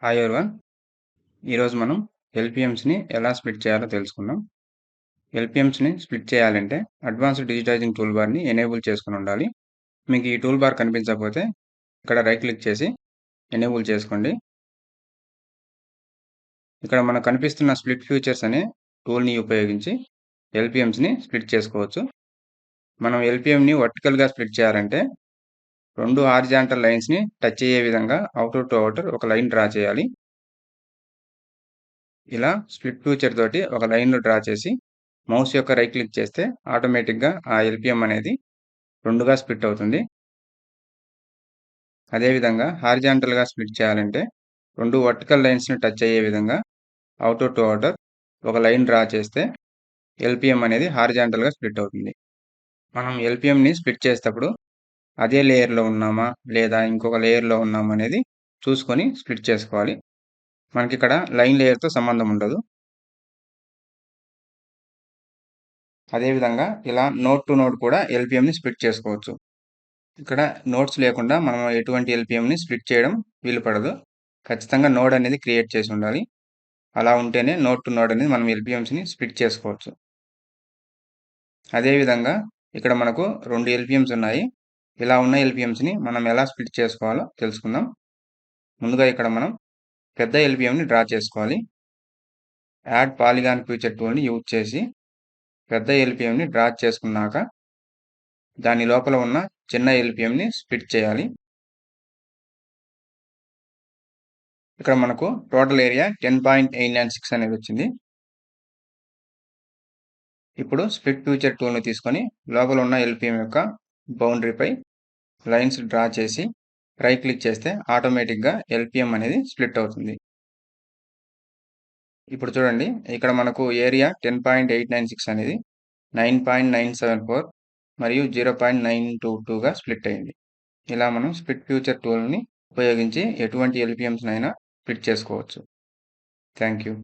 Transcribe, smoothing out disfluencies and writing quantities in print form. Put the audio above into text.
Hi everyone. ఈరోజు మనం ఎల్‌పిఎమ్స్‌ని ఎలా స్ప్లిట్ చేయాలో తెలుసుకుందాం. ఎల్‌పిఎమ్స్‌ని స్ప్లిట్ చేయాలంటే అడ్వాన్స్డ్ డిజిటైజింగ్ టూల్‌బార్‌ని ఎనేబుల్ చేసుకొనుండాలి. మీకు ఈ టూల్‌బార్ కనిపించకపోతే ఇక్కడ రైట్ క్లిక్ చేసి ఎనేబుల్ చేసుకోండి. ఇక్కడ మనకు కనిపిస్తున్న స్ప్లిట్ ఫ్యూచర్స్ అనే టూల్‌ని ఉపయోగించి ఎల్‌పిఎమ్స్‌ని స్ప్లిట్ చేసుకోవచ్చు. మనం ఎల్‌పిఎంని వర్టికల్‌గా స్ప్లిట్ చేయాలంటే 2 హారిజాంటల్ లైన్స్‌ని టచ్ అయ్యే విధంగా ఔటర్ టు ఔటర్ ఒక లైన్ డ్రా చేయాలి. ఇలా స్ప్లిట్ ఫ్యూచర్ తోటి ఒక లైన్‌ను డ్రా చేసి మౌస్ యొక్క రైట్ క్లిక్ చేస్తే ఆటోమేటిక్‌గా ఆ ఎల్‌పిఎం అనేది 2గా స్ప్లిట్ అవుతుంది. అదేవిధంగా హారిజాంటల్‌గా స్ప్లిట్ చేయాలంటే 2 వర్టికల్ లైన్స్‌ని టచ్ అయ్యే విధంగా ఔటర్ టు ఔటర్ ఒక లైన్ డ్రా చేస్తే ఎల్‌పిఎం అనేది హారిజాంటల్‌గా స్ప్లిట్ అవుతుంది. మనం ఎల్‌పిఎంని స్ప్లిట్ చేసేటప్పుడు అదే లేయర్‌లో ఉన్నామా? లేదా ఇంకొక లేయర్‌లో ఉన్నామా? అనేది చూసుకొని స్ప్లిట్ చేసుకోవాలి. మనకిక్కడ లైన్ లేయర్‌తో సంబంధం ఉండదు. అదేవిధంగా ఇలా నోడ్ టు నోడ్ కూడా ఎల్‌పిఎంని స్ప్లిట్ చేసుకోవచ్చు. ఇక్కడ నోడ్స్ లేకుండా మనం ఎటువంటి ఎల్‌పిఎంని స్ప్లిట్ చేయడం వీలు పడదు. ఖచ్చితంగా నోడ్ అనేది క్రియేట్ చేసి ఉండాలి. అలా ఉంటేనే నోడ్ టు నోడ్ అనేది మనం ఎల్‌పిఎమ్స్‌ని స్ప్లిట్ చేసుకోవచ్చు. అదేవిధంగా ఇక్కడ మనకు 2 ఎల్‌పిఎమ్స్ ఉన్నాయి. ఇలా ఉన్న ఎల్‌పిఎమ్స్‌ని మనం ఎలా స్ప్లిట్ చేసుకోవాలో తెలుసుకుందాం. ముందుగా ఇక్కడ మనం పెద్ద ఎల్‌పిఎంని డ్రా చేసుకోవాలి. యాడ్ పాలిగాన్ ఫ్యూచర్ టూల్‌ని యూజ్ చేసి పెద్ద ఎల్‌పిఎంని డ్రా చేసుకున్నాక దాని లోపల ఉన్న చిన్న ఎల్‌పిఎంని స్ప్లిట్ చేయాలి. ఇక్కడ మనకు టోటల్ ఏరియా 10.896 అనేది వచ్చింది. ఇప్పుడు స్ప్లిట్ ఫ్యూచర్ టూల్‌ని తీసుకొని లోపల ఉన్న ఎల్‌పిఎం యొక్క బౌండరీపై లైన్స్ డ్రా చేసి రైట్ క్లిక్ చేస్తే ఆటోమేటిక్‌గా ఎల్‌పిఎం అనేది స్ప్లిట్ అవుతుంది. ఇప్పుడు చూడండి ఇక్కడ మనకు ఏరియా 10.896 అనేది 9.974 మరియు 0.922గా స్ప్లిట్ అయింది. ఇలా మనం స్ప్లిట్ ఫ్యూచర్ టూల్‌ని ఉపయోగించి ఎటువంటి ఎల్‌పిఎమ్స్‌నైనా స్ప్లిట్ చేసుకోవచ్చు. Thank you.